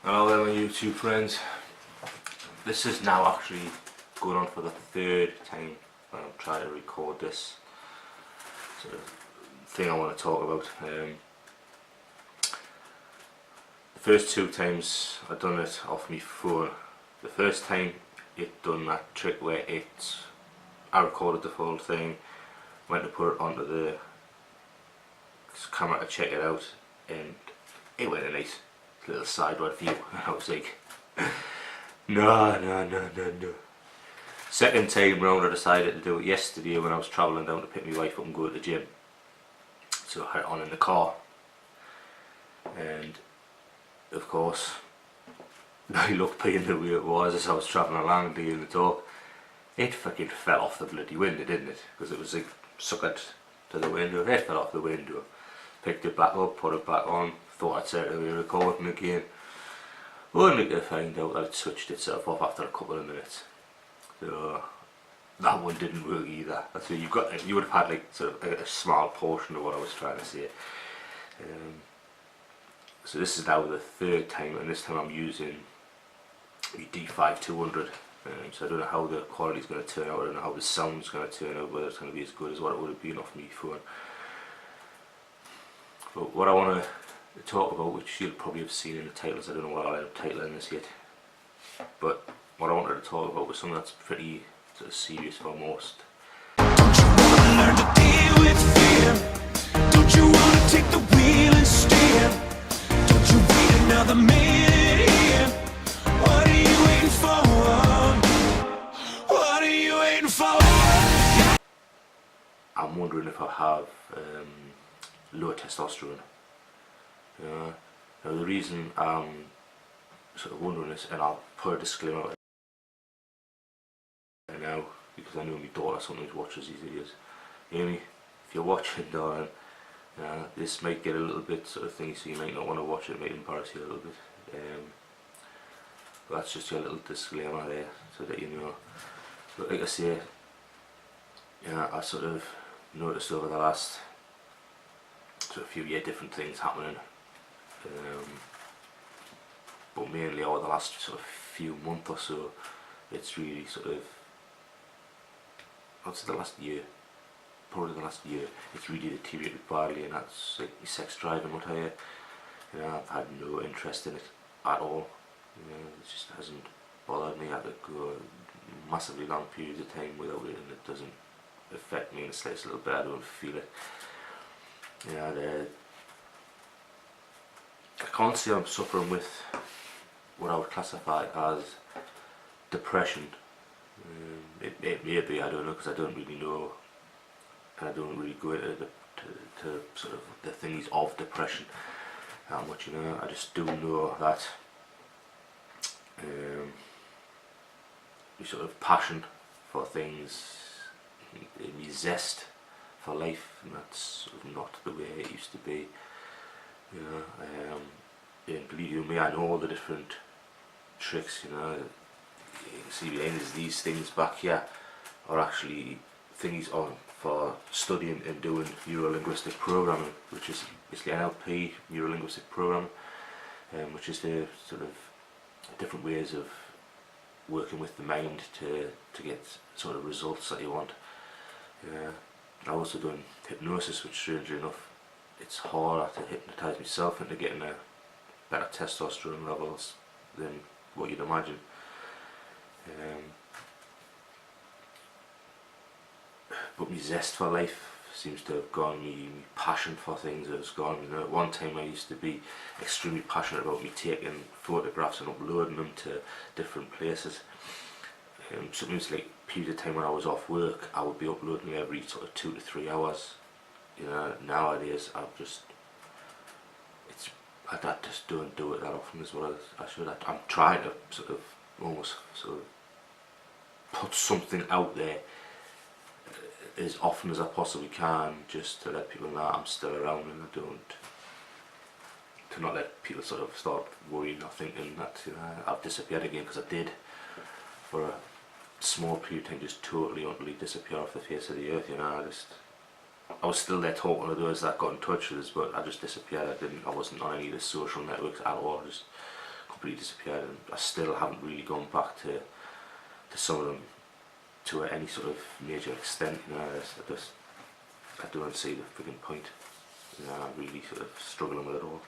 Hello there my YouTube friends. This is now actually going on for the third time when I'm trying to record this sort of thing I want to talk about. The first two times I done it off my phone. The first time it done that trick where I recorded the full thing, went to put it onto the camera to check it out, and it went a nice little sideward view, and I was like, no. Second time round I decided to do it yesterday when I was travelling down to pick my wife up and go to the gym. So I had it on in the car, and of course I looked being the way it was as I was travelling along doing the talk. It fucking fell off the bloody window, didn't it? Because it was like suckered to the window. It fell off the window. Picked it back up, put it back on, thought I'd set it to be recording again. Only to find out that it switched itself off after a couple of minutes. So that one didn't work either. That's what you would have had like sort of a small portion of what I was trying to say. So this is now the third time, and this time I'm using the D5200. So I don't know how the quality is going to turn out. I don't know how the sound is going to turn out. Whether it's going to be as good as what it would have been off my phone. But what I want to talk about, which you'll probably have seen in the titles, I don't know what I'll end up titling this yet, but what I wanted to talk about was something that's pretty sort of serious for most. Don't you wanna learn to deal with fear? Don't you wanna take the wheel and steer? Don't you wait another minute here? What are you waiting for? What are you waiting for? I'm wondering if I have low testosterone. Now the reason I'm sort of wondering this, and I'll put a disclaimer out now because I know my daughter sometimes watches these videos. Amy, if you're watching, darling, this might get a little bit sort of thingy, so you might not want to watch it. It might embarrass you a little bit. But that's just your little disclaimer there, so that you know. But like I say, I sort of noticed over the last sort of few years different things happening, but mainly over the last sort of few months or so, it's really sort of, I'd say the last year, probably the last year, it's really deteriorated badly, and that's like the sex drive and what have you. I've had no interest in it at all. It just hasn't bothered me. I could go massively long periods of time without it, and it doesn't affect me in the slightest little bit. I don't feel it. I can't say I'm suffering with what I would classify as depression. It may be, I don't know, because I don't really know, and I don't really go into to sort of the things of depression that much. I just do know that your sort of passion for things, my zest for life, and that's sort of not the way it used to be. And believe you me, I know all the different tricks. You can see behind these things back here are actually things on for studying and doing neuro-linguistic programming, which is basically NLP, neuro-linguistic programming, which is the sort of different ways of working with the mind to get sort of results that you want. I've also done hypnosis, which strangely enough, it's harder to hypnotise myself into getting a better testosterone levels than what you'd imagine. But my zest for life seems to have gone, my passion for things has gone. At one time I used to be extremely passionate about me taking photographs and uploading them to different places. Sometimes like period of time when I was off work, I would be uploading every sort of 2 to 3 hours. Nowadays I just don't do it that often as well as I should. I'm trying to sort of almost sort of put something out there as often as I possibly can, just to let people know I'm still around, and to not let people sort of start worrying or thinking that I've disappeared again, because I did for a small period of time just totally utterly disappear off the face of the earth. I was still there talking to those that got in touch with us, but I just disappeared. I wasn't on any of the social networks at all. I just completely disappeared, and I still haven't really gone back to some of them to any sort of major extent. You know, I don't see the freaking point. You know, I'm really sort of struggling with it all.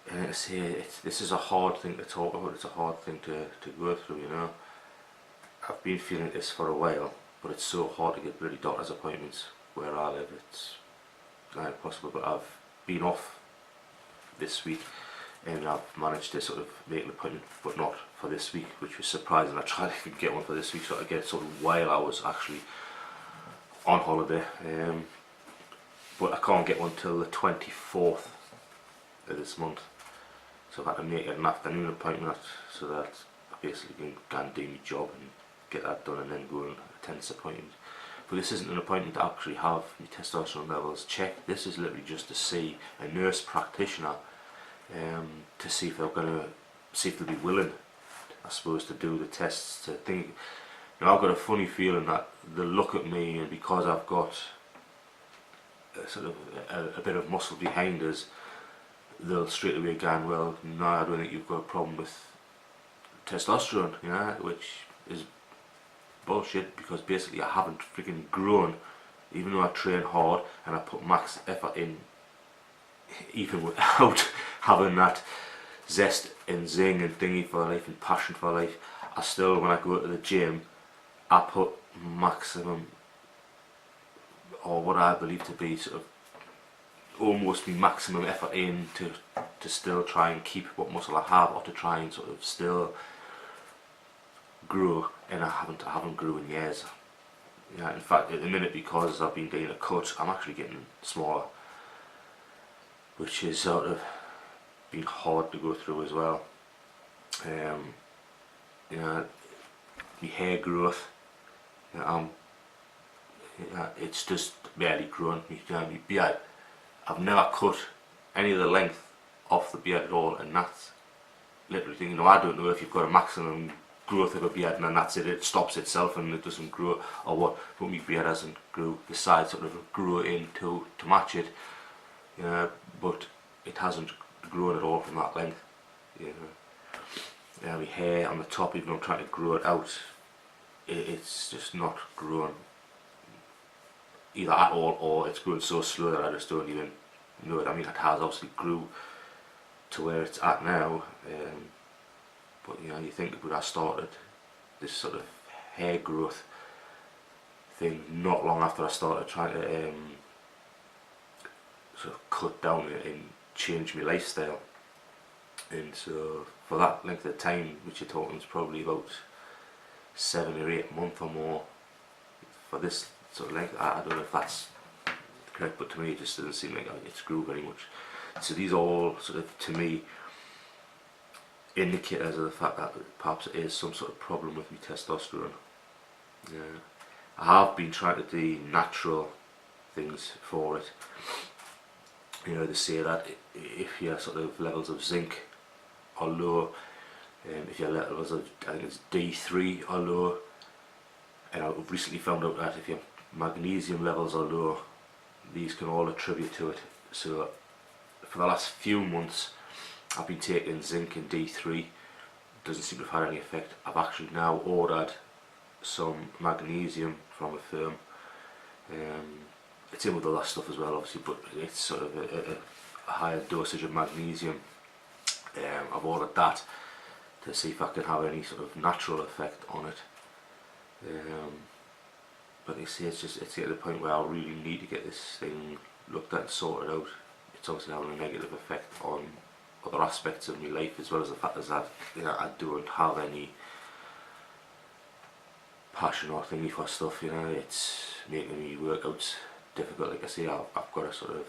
And like I say, this is a hard thing to talk about. It's a hard thing to go through. You know, I've been feeling this for a while, but it's so hard to get bloody doctor's appointments where I live. It's not impossible. But I've been off this week, and I've managed to sort of make an appointment, but not for this week, which was surprising. I tried to get one for this week, so I get it sort of while I was actually on holiday, but I can't get one till the 24th of this month. So I've had to make an afternoon appointment so that I basically can go and do my job and get that done, and then go and attend this appointment. But this isn't an appointment to actually have my testosterone levels checked. This is literally just to see a nurse practitioner, to see if they're going to, see if they'll be willing, I suppose, to do the tests. To think, you know, I've got a funny feeling that they'll look at me, and because I've got a sort of a bit of muscle behind us, they'll straight away go, well, no, I don't think you've got a problem with testosterone, you know, which is bullshit, because basically I haven't freaking grown, even though I train hard and I put max effort in, even without having that zest and zing and thingy for life and passion for life. I still, when I go to the gym, I put maximum, or what I believe to be sort of almost my maximum effort in to still try and keep what muscle I have, or to try and sort of still grow, and I haven't grew in years. Yeah, in fact, at the minute, because I've been doing a cut, I'm actually getting smaller, which is sort of been hard to go through as well. You know, my hair growth, you know, it's just barely grown. You know, my beard, I've never cut any of the length off the beard at all, and that's literally, you know, I don't know if you've got a maximum growth of a beard and then that's it, it stops itself and it doesn't grow, or what, but my beard hasn't grew, the sides sort of grow in to match it, but it hasn't grown at all from that length. My hair on the top, even though I'm trying to grow it out, it's just not growing either at all, or it's growing so slow that I just don't even know it. I mean, it has obviously grew to where it's at now, but you know, you think when I started this sort of hair growth thing not long after I started trying to sort of cut down and change my lifestyle, and so for that length of time, which you're talking is probably about 7 or 8 months or more, for this sort of length, I don't know if that's correct, but to me it just doesn't seem like it's grew very much. So these are all sort of, to me, indicators of the fact that perhaps it is some sort of problem with my testosterone. I have been trying to do natural things for it. You know, they say that if your sort of levels of zinc are low, if your levels of, I think it's D3 are low, and I've recently found out that if your magnesium levels are low, these can all attribute to it. So for the last few months I've been taking zinc and D3, doesn't seem to have had any effect. I've actually now ordered some magnesium from a firm. It's in with all that stuff as well, obviously, but it's sort of a higher dosage of magnesium. I've ordered that to see if I can have any sort of natural effect on it. But you see, it's getting to the point where I really need to get this thing looked at and sorted out. It's obviously having a negative effect on other aspects of my life, as well as the fact that I don't have any passion or thingy for stuff. It's making me workouts difficult. Like I say, I've got to sort of,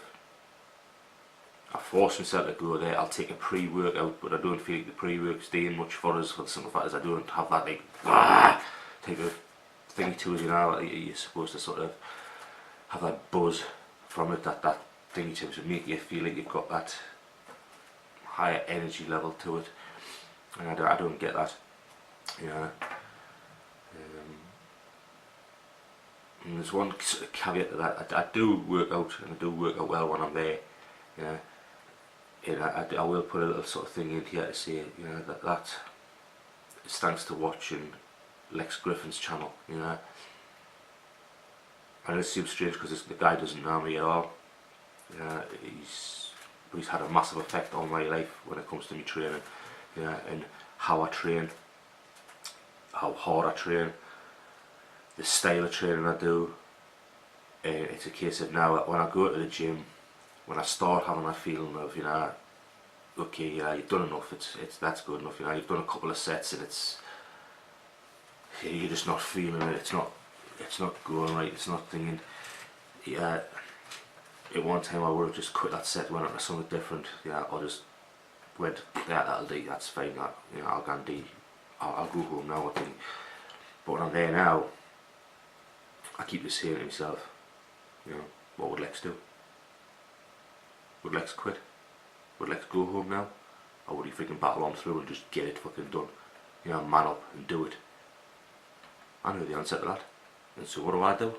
I force myself to go there. I'll take a pre-workout, but I don't feel like the pre-work's doing much for us, for the simple fact is I don't have that like type of thingy to it. You're supposed to sort of have that buzz from it, that thingy to make you feel like you've got that higher energy level to it, and I don't get that. And there's one sort of caveat to that. I do work out, and I do work out well when I'm there. You know, and I will put a little sort of thing in here to say, you know, that it's thanks to watching Lex Griffin's channel. You know, and it seems strange because the guy doesn't know me at all. You know, he's had a massive effect on my life when it comes to me training. You know, and how I train, how hard I train, the style of training I do. It's a case of now when I go to the gym, when I start having that feeling of, you know, okay, yeah, you've done enough, that's good enough, you know, you've done a couple of sets and you're just not feeling it, it's not going right, it's not thinking, yeah, at one time I would have just quit that set, went on to something different, you know, or just went, yeah, that'll do, that's fine, that, you know, I'll go and do, I'll go home now, I think. But when I'm there now, I keep just saying to myself, you know, what would Lex do? Would Lex quit? Would Lex go home now? Or would he freaking battle on through and just get it fucking done? You know, man up and do it. I know the answer to that. And so what do?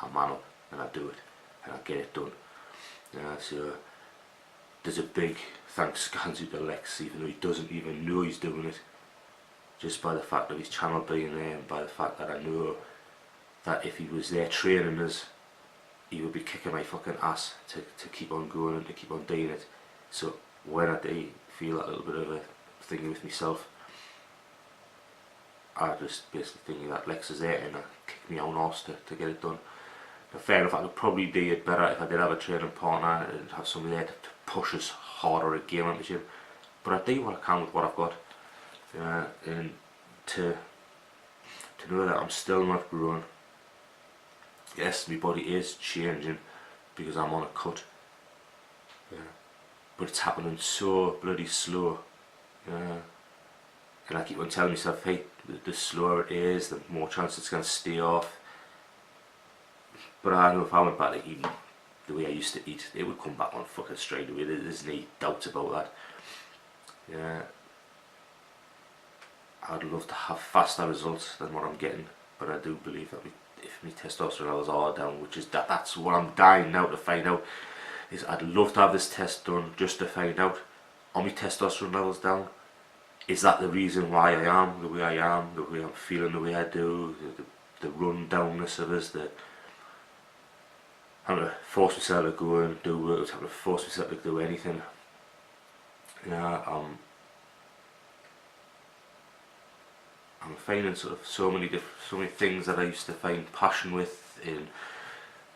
I man up and I do it. And I get it done. So there's a big thanks goes to Lex, even though he doesn't even know he's doing it. Just by the fact of his channel being there, and by the fact that I know that if he was there training us, he would be kicking my fucking ass to keep on going and to keep on doing it. So when I do feel that little bit of a thing with myself, I just basically think that Lex is there and I kick my own arse to get it done. Now, fair enough, I could probably do it better if I did have a training partner and have somebody there to push us harder again at the gym. But I do what I can with what I've got. And to know that I'm still not growing. Yes, my body is changing because I'm on a cut, but it's happening so bloody slow, and I keep on telling myself, hey, the slower it is, the more chance it's going to stay off. But I know if I went back to eating the way I used to eat, it would come back on fucking straight away. There's no doubt about that. Yeah, I'd love to have faster results than what I'm getting, but I do believe that if my testosterone levels are down, which is that's what I'm dying now to find out, is I'd love to have this test done just to find out, are my testosterone levels down? Is that the reason why I am the way I am, the way I'm feeling the way I do, the run downness of us, having to force myself to go and do workouts, having to force myself to do anything. I'm finding sort of so many things that I used to find passion with, and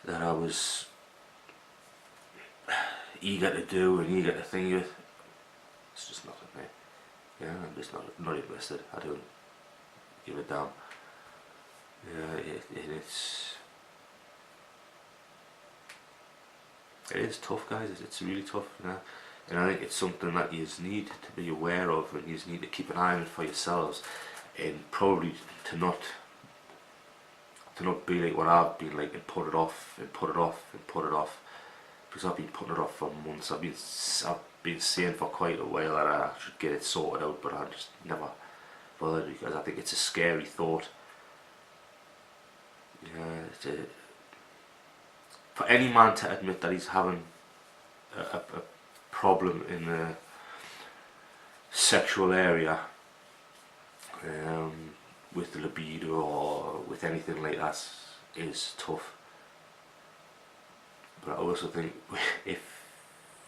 that I was eager to do and eager to think with. It's just nothing there. Yeah, I'm just not interested. I don't give a damn. Yeah, it is tough, guys. It's really tough. You know? And I think it's something that you need to be aware of, and you need to keep an eye on it for yourselves. And probably to not be like what I've been like, and put it off and put it off and put it off, because I've been putting it off for months. I've been saying for quite a while that I should get it sorted out, but I just never bothered, because I think it's a scary thought. Yeah, for any man to admit that he's having a problem in the sexual area, with the libido or with anything like that, is tough. But I also think if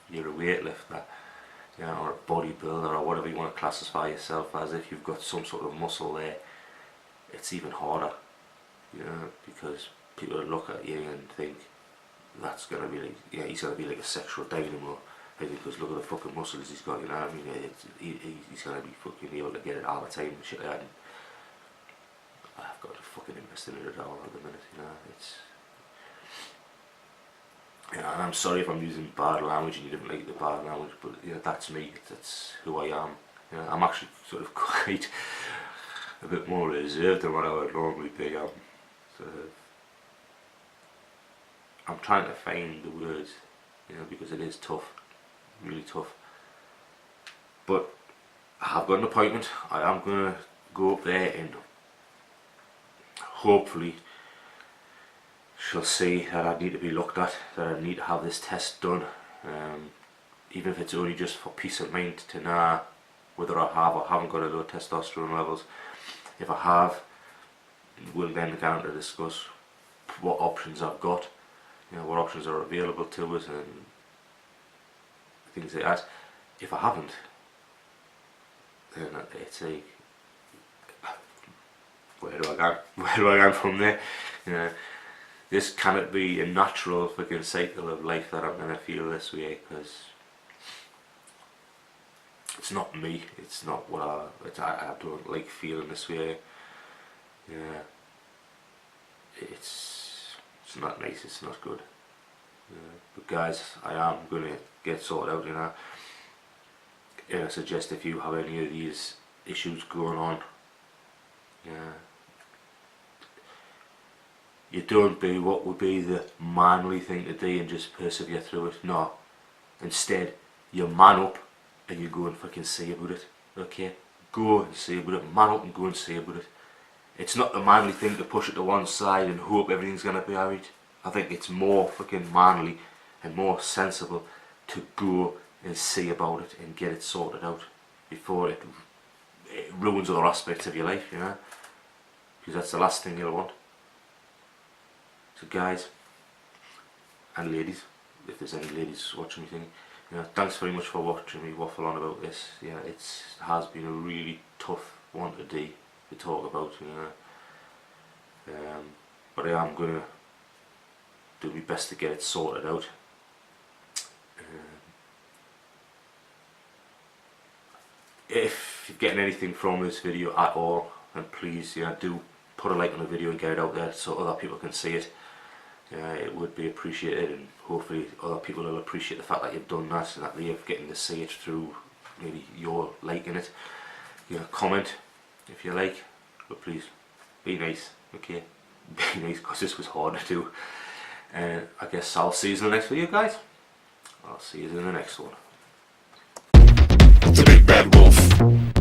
you're a weightlifter, you know, or a bodybuilder, or whatever you want to classify yourself as, if you've got some sort of muscle there, it's even harder, you know, because people look at you and think that's gonna be like, yeah, he's gonna be like a sexual dynamo. Because look at the fucking muscles he's got, you know what I mean? He's gonna be fucking able to get it all the time and shit like that. I've got a fucking interest in it at all at the minute, you know. It's, you know, and I'm sorry if I'm using bad language and you didn't like the bad language, but you know, that's me. That's who I am. You know, I'm actually sort of quite a bit more reserved than what I would normally be. I'm trying to find the words, you know, because it is tough. Really tough, but I have got an appointment. I am going to go up there and hopefully she'll see that I need to be looked at, that I need to have this test done, even if it's only just for peace of mind to know whether I have or haven't got a low testosterone levels. If I have, we'll then get on to discuss what options I've got, what options are available to us and things like that. If I haven't, then it's like, where do I go from there? This cannot be a natural fucking cycle of life that I'm gonna feel this way, because it's not me. It's not what I don't like feeling this way. It's not nice. It's not good. But guys, I am gonna get sorted out. I suggest if you have any of these issues going on, you don't do what would be the manly thing to do and just persevere through it. No, instead you man up and you go and fucking see about it. Okay, go and see about it. Man up and go and see about it. It's not the manly thing to push it to one side and hope everything's gonna be alright. I think it's more fucking manly and more sensible to go and see about it and get it sorted out before it ruins other aspects of your life, because that's the last thing you'll want. So guys and ladies, if there's any ladies watching me, thanks very much for watching me waffle on about this. It has been a really tough one to talk about, but I am going to do my best to get it sorted out. If you're getting anything from this video at all, then please do put a like on the video and get it out there so other people can see it. It would be appreciated, and hopefully other people will appreciate the fact that you've done that and that they're getting to see it through maybe your liking it. Comment if you like, but please be nice, okay? Be nice, because this was hard to do. And I guess I'll see you in the next video, guys. I'll see you in the next one. The big bad wolf.